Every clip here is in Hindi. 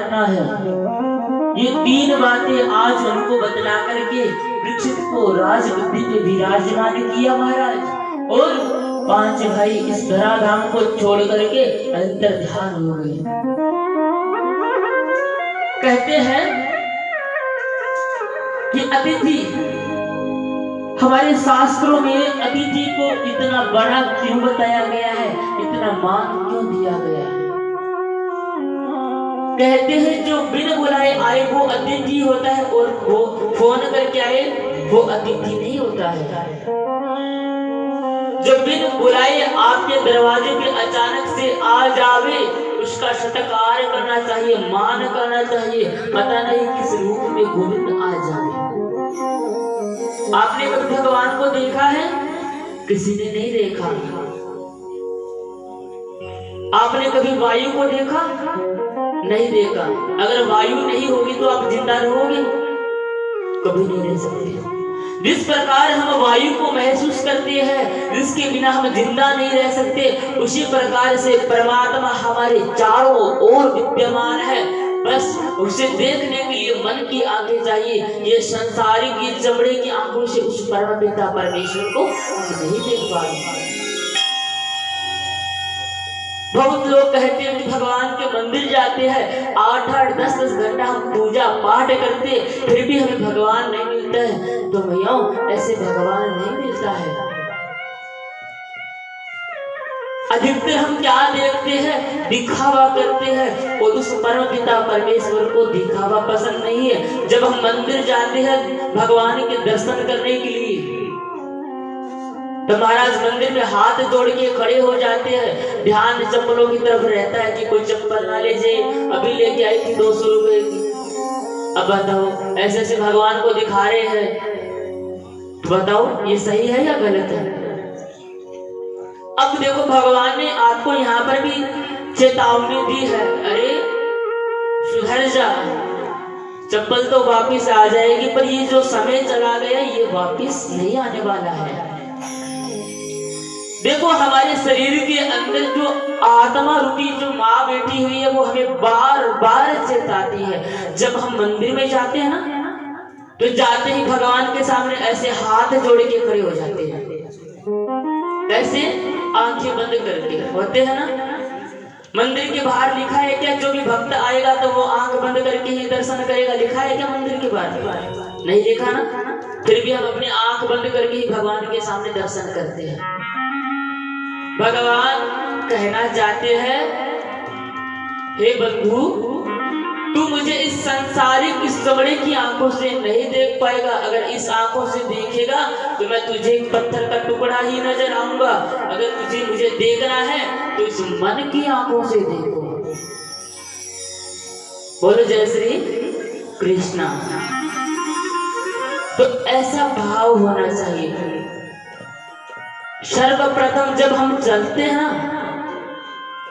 करना है। ये 3 बातें आज उनको बतला करके परीक्षित को राजगद्दी पे विराजमान किया महाराज। और 5 भाई इस धराधाम को छोड़ करके अंतर ध्यान हो गए। कहते हैं कि अतिथि, हमारे शास्त्रों में अतिथि को इतना बड़ा क्यों बताया गया है, इतना मान क्यों दिया गया है। कहते हैं जो बिन बुलाए आए वो अतिथि होता है, और वो फोन करके आए वो अतिथि नहीं होता है। जो बिन बुलाए आपके दरवाजे पे अचानक से आ जावे, उसका सत्कार करना चाहिए, मान करना चाहिए। पता नहीं किस रूप में गोविंद आ जावे। आपने कभी भगवान को देखा है? किसी ने नहीं देखा। आपने कभी वायु को देखा? नहीं देखा। अगर वायु नहीं होगी तो आप जिंदा रहोगे? कभी नहीं रह सकते। जिस प्रकार हम वायु को महसूस करते हैं, जिसके बिना हम जिंदा नहीं रह सकते, उसी प्रकार से परमात्मा हमारे चारों ओर विद्यमान है। बस उसे देखने के लिए मन की आंखें चाहिए। ये संसारिक ये चमड़े की आंखों से उस परम पिता परमेश्वर को हम नहीं देख पा रहे। बहुत लोग कहते हैं कि भगवान के मंदिर जाते हैं, 8-8 10-10 घंटा हम पूजा पाठ करते, फिर भी हमें भगवान नहीं मिलता है। तो भैया ऐसे भगवान नहीं मिलता है। अधिकतर हम क्या देखते हैं? दिखावा करते हैं, और उस परम पिता परमेश्वर को दिखावा पसंद नहीं है। जब हम मंदिर जाते हैं भगवान के दर्शन करने के लिए, तो महाराज मंदिर में हाथ जोड़ के खड़े हो जाते हैं। ध्यान चप्पलों की तरफ रहता है कि कोई चप्पल ना ले जाए। अभी लेके आई थी 200 रुपए की। अब बताओ, ऐसे ऐसे भगवान को दिखा रहे हैं, तो बताओ ये सही है या गलत है? अब देखो भगवान ने आपको यहाँ पर भी चेतावनी दी है, अरे सुधर जा, चप्पल तो वापिस आ जाएगी, पर ये जो समय चला गया ये वापिस नहीं आने वाला है। देखो हमारे शरीर के अंदर जो आत्मा रूपी जो माँ बैठी हुई है, वो हमें बार बार चेताती है। जब हम मंदिर में जाते हैं ना, तो जाते ही भगवान के सामने ऐसे हाथ जोड़ के खड़े हो जाते हैं, ऐसे आंखें बंद करके होते हैं ना। मंदिर के बाहर लिखा है क्या, जो भी भक्त आएगा तो वो आंख बंद करके ही दर्शन करेगा? लिखा है क्या मंदिर के बाहर? नहीं लिखा ना। फिर भी हम अपनी आंख बंद करके ही भगवान के सामने दर्शन करते हैं। भगवान कहना चाहते हैं, हे बंधु, तू मुझे इस संसारिक इस चमड़े की आंखों से नहीं देख पाएगा। अगर इस आंखों से देखेगा तो मैं तुझे एक पत्थर का टुकड़ा ही नजर आऊंगा। अगर तुझे मुझे देखना है तो इस मन की आंखों से देखो। बोलो जय श्री कृष्णा। तो ऐसा भाव होना चाहिए। सर्वप्रथम जब हम चलते हैं ना,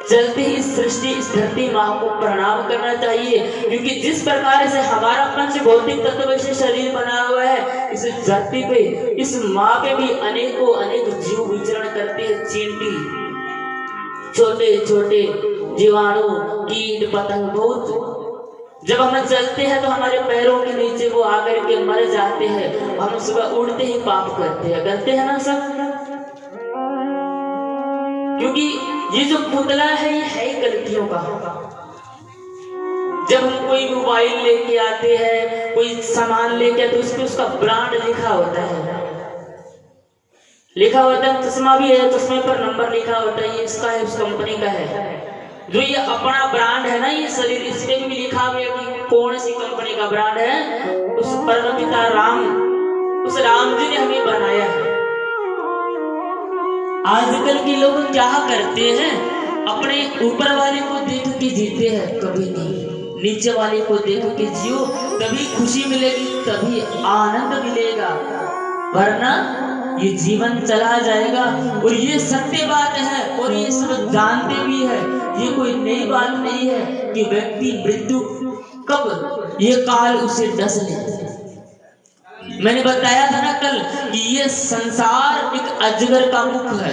चलते ही सृष्टि इस धरती माँ को प्रणाम करना चाहिए, क्योंकि जिस प्रकार से हमारा पंच भौतिक तत्व से शरीर बना हुआ है, इस धरती पे इस माँ पे भी अनेकों अनेक जीव विचरण करते हैं। चींटी, छोटे छोटे जीवाणु, कीट पतंग, बहुत। जब हम चलते हैं तो हमारे पैरों के नीचे वो आकर के मर जाते हैं। हम सुबह उड़ते ही पाप करते हैं ना सब, क्योंकि ये जो पुतला है ये है ही गलतियों का। जब हम कोई मोबाइल लेके आते हैं, कोई सामान लेके आते हैं, उस पे उसका ब्रांड लिखा होता है, लिखा होता है। चश्मा भी है, चश्मे पर नंबर लिखा होता है, ये इसका है, उस कंपनी का है। जो ये अपना ब्रांड है ना, ये शरीर, इस पे भी लिखा हुआ है कि कौन सी कंपनी का ब्रांड है। उस परम पिता राम, उस राम जी ने हमें बनाया है। आजकल के लोग क्या करते हैं, अपने ऊपर वाले को देख के जीते हैं, कभी नहीं नीचे वाले को देख के जियो, तभी खुशी मिलेगी, तभी आनंद मिलेगा, वरना ये जीवन चला जाएगा। और ये सत्य बात है, और ये सब जानते भी है। ये कोई नई बात नहीं है कि व्यक्ति मृत्यु कब ये काल उसे डस ले। मैंने बताया था ना कल कि ये संसार एक अजगर का मुख है।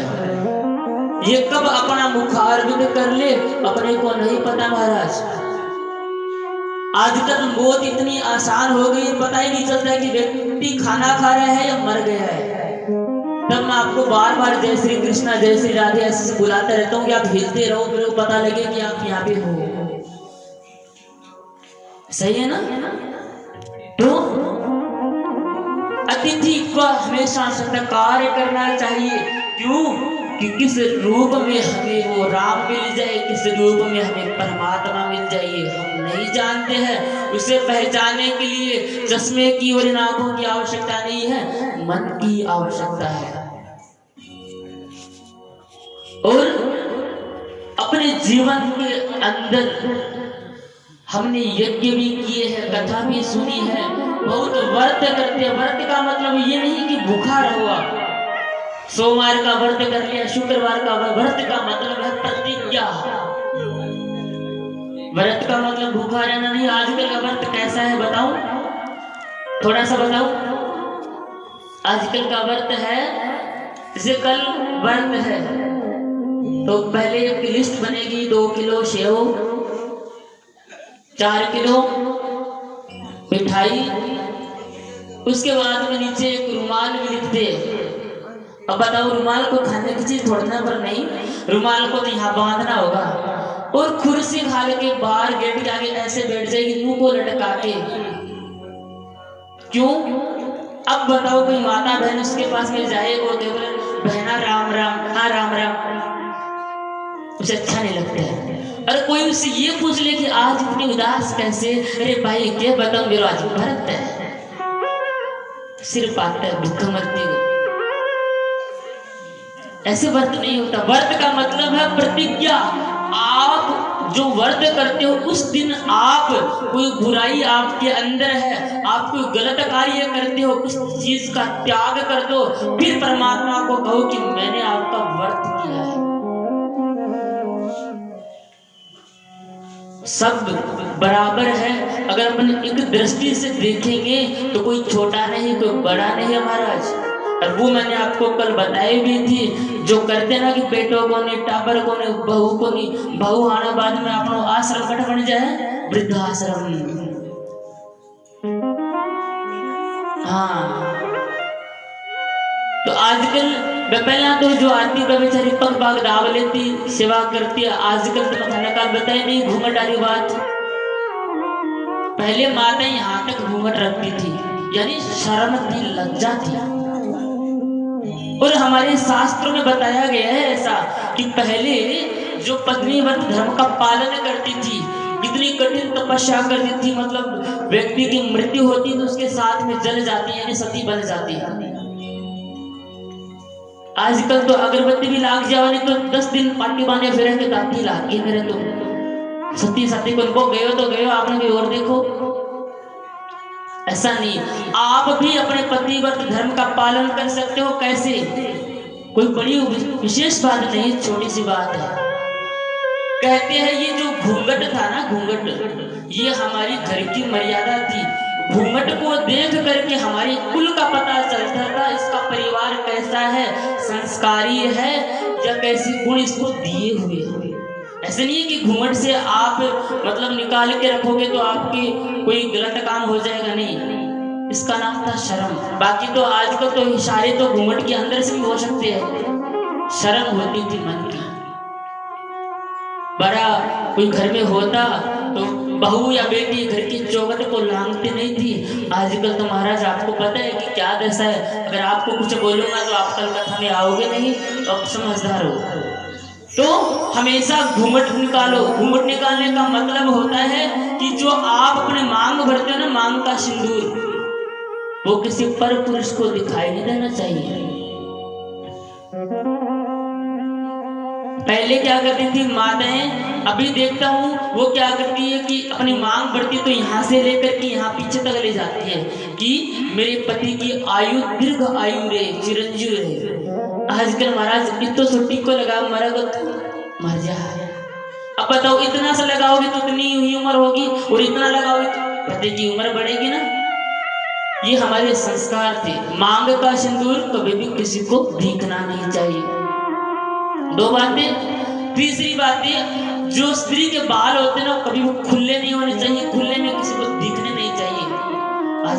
ये कब अपना मुखारविंद कर ले अपने को नहीं पता महाराज। आजकल मौत इतनी आसान हो गई, पता ही नहीं चलता कि व्यक्ति खाना खा रहा है या मर गया है। तब मैं आपको बार बार जय श्री कृष्णा जय श्री राधे ऐसे बुलाता रहता हूँ कि आप हिलते रहो, मेरे को पता लगे कि आप यहाँ पे हो। सही है ना? तो अतिथि को हमेशा सत्कार करना चाहिए। क्यों? कि किस रूप में हमें वो राम मिल जाए, किस रूप में हमें परमात्मा मिल जाए हम नहीं जानते हैं। उसे पहचानने के लिए चश्मे की और आंखों की आवश्यकता नहीं है, मन की आवश्यकता है। और अपने जीवन के अंदर हमने यज्ञ भी किए हैं, कथा भी सुनी है, बहुत व्रत करते हैं। व्रत का मतलब ये नहीं कि भूखा रहो आप, सोमवार का व्रत कर लिया, शुक्रवार का व्रत का मतलब है प्रतिज्ञा। व्रत का मतलब भूखा रहना नहीं। आजकल का व्रत कैसा है बताऊं? थोड़ा सा बताऊं? आजकल का व्रत है जैसे कल व्रत है तो पहले एक लिस्ट बनेगी, 2 किलो सेव, 4 किलो मिठाई, उसके बाद में नीचे एक रुमाल भी लिखते हैं। अब बताओ, रुमाल को खाने की चीज छोड़ना पर नहीं, रुमाल को तो यहाँ बांधना होगा और कुर्सी खाने के बाहर गेट के आगे ऐसे बैठ जाएगी मुंह को लटका के। क्यों? अब बताओ कोई माता बहन उसके पास में जाए और बोले बहना राम राम, हाँ राम राम, उसे अच्छा नहीं लगता है। अरे कोई उससे ये पूछ ले कि आज इतनी उदास कैसे? अरे भाई क्या बताऊं, मेरा आज व्रत है, सिर्फ आता है भूख मरती हो। ऐसे व्रत नहीं होता। व्रत का मतलब है प्रतिज्ञा। आप जो व्रत करते हो उस दिन आप कोई बुराई आपके अंदर है, आप कोई गलत कार्य करते हो, उस चीज का त्याग कर दो, फिर परमात्मा को कहो कि मैंने आपका व्रत किया है। सब बराबर है। अगर अपन एक दृष्टि से देखेंगे तो कोई छोटा नहीं कोई बड़ा नहीं है महाराज। और वो मैंने आपको कल बताई भी थी, जो करते ना कि बेटों को नहीं, टाबर को नहीं, बहू को नहीं, बहू आने बाद में अपना आश्रम कट बन जाए, वृद्धाश्रम। हाँ, तो आजकल पहला तो जो आदमी का बेचारी पग बाग दाव लेती, सेवा करती है, आजकल तो खाना काल बताए नहीं, घूंघट वाली बात। पहले माता यहाँ तक घूंघट रखती थी, यानी शर्म थी, लज्जा थी। और हमारे शास्त्रों में बताया गया है ऐसा कि पहले जो पत्नी व्रत धर्म का पालन करती थी, इतनी कठिन तपस्या करती थी, मतलब व्यक्ति की मृत्यु होती तो उसके साथ में जल जाती है, यानी सती बन जाती है। आजकल तो अगरबत्ती भी लाग जाओ नहीं तो 10 दिन पार्टी बांधे फिर के दाती लाग गई मेरे तो सती सती को उनको गयो तो गयो, आपने भी और देखो। ऐसा नहीं, आप भी अपने पति व्रत धर्म का पालन कर सकते हो। कैसे? कोई बड़ी विशेष बात नहीं, छोटी सी बात है। कहते हैं ये जो घूंघट था ना, घूंघट ये हमारी घर की मर्यादा थी। घूंघट को देख करके हमारी कुल का पता चलता था, इसका परिवार कैसा है, संस्कारी है या कैसे गुण इसको दिए हुए हैं। ऐसे नहीं है कि घूंघट से आप मतलब निकाल के रखोगे तो आपके कोई गलत काम हो जाएगा, नहीं, इसका नाम था शर्म। बाकी तो आजकल तो इशारे तो घूंघट के अंदर से भी हो सकते हैं। शर्म होती थी मन की। बड़ा कोई घर में होता तो बहू या बेटी घर की चौखट को लांघती नहीं थी। आजकल तो महाराज आपको पता है कि क्या दशा है। अगर आपको कुछ बोलूंगा तो आप कल कथा में आओगे नहीं, तो आप समझदार हो। तो हमेशा घूंघट निकालो। घूंघट निकालने का मतलब होता है कि जो आप अपने मांग भरते हो ना, मांग का सिंदूर, वो किसी पर पुरुष को दिखाई नहीं देना चाहिए। पहले क्या करती थी माताएं, अभी देखता हूँ वो क्या करती है कि अपनी मांग बढ़ती तो यहाँ से लेकर के यहाँ पीछे तक ले जाती है कि मेरे पति की आयु दीर्घ आयु रहे, चिरंजीव रहे। आजकल महाराज इतो छुट्टी को लगा मरेगा तो मर जा। अब बताओ, इतना सा लगाओगे तो इतनी ही उम्र होगी और इतना लगाओगे तो पति की उम्र बढ़ेगी ना। ये हमारे संस्कार थे। मांग का सिंदूर कभी भी किसी को दिखना नहीं चाहिए। 2 बातें। तीसरी बात, जो स्त्री के बाल होते हैं ना, कभी वो खुले नहीं होने चाहिए। खुले में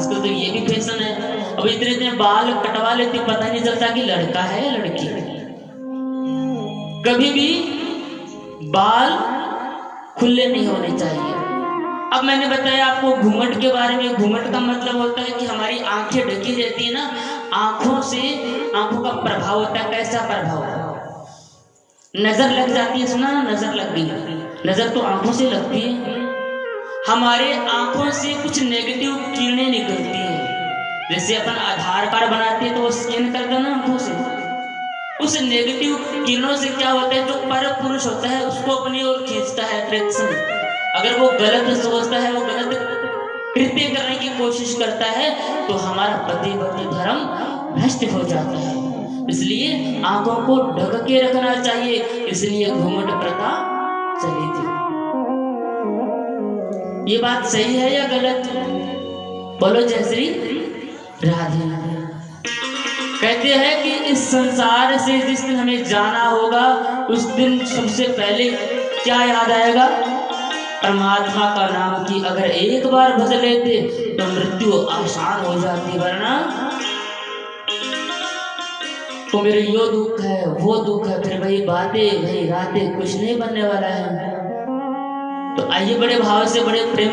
आजकल तो ये भी फैशन है, अब इतने इतने बाल कटवा लेते पता नहीं चलता कि लड़का है या लड़की। कभी भी बाल खुले नहीं होने चाहिए। अब मैंने बताया आपको घूंघट के बारे में। घूंघट का मतलब होता है कि हमारी आंखें ढकी रहती है ना, आंखों से आंखों का प्रभाव होता है। कैसा प्रभाव? नजर लग जाती है, सुना ना, नजर लग गई। नजर तो आंखों से लगती है। हमारे आंखों से कुछ नेगेटिव किरणें निकलती हैं। जैसे अपन आधार कार्ड बनाते हैं तो वो स्कैन करता है ना आंखों से, उस नेगेटिव किरणों से क्या होता है, जो पर पुरुष होता है उसको अपनी ओर खींचता है, अट्रैक्शन। अगर वो गलत सोचता है, वो गलत कृत्य करने की कोशिश करता है, तो हमारा पतिव्रत धर्म भ्रष्ट हो जाता है। इसलिए आंखों को ढक के रखना चाहिए, इसलिए घूंघट प्रथा चली थी। ये बात सही है या गलत? बोलो जय श्री राधे। कहते हैं कि इस संसार से जिस दिन हमें जाना होगा, उस दिन सबसे पहले क्या याद आएगा? परमात्मा का नाम की अगर एक बार भज लेते तो मृत्यु आसान हो जाती, वरना तो मेरे यो दुख है वो दुख है, फिर वही बातें वही रातें, कुछ नहीं बनने वाला है। तो आइए बड़े भाव से, बड़े प्रेम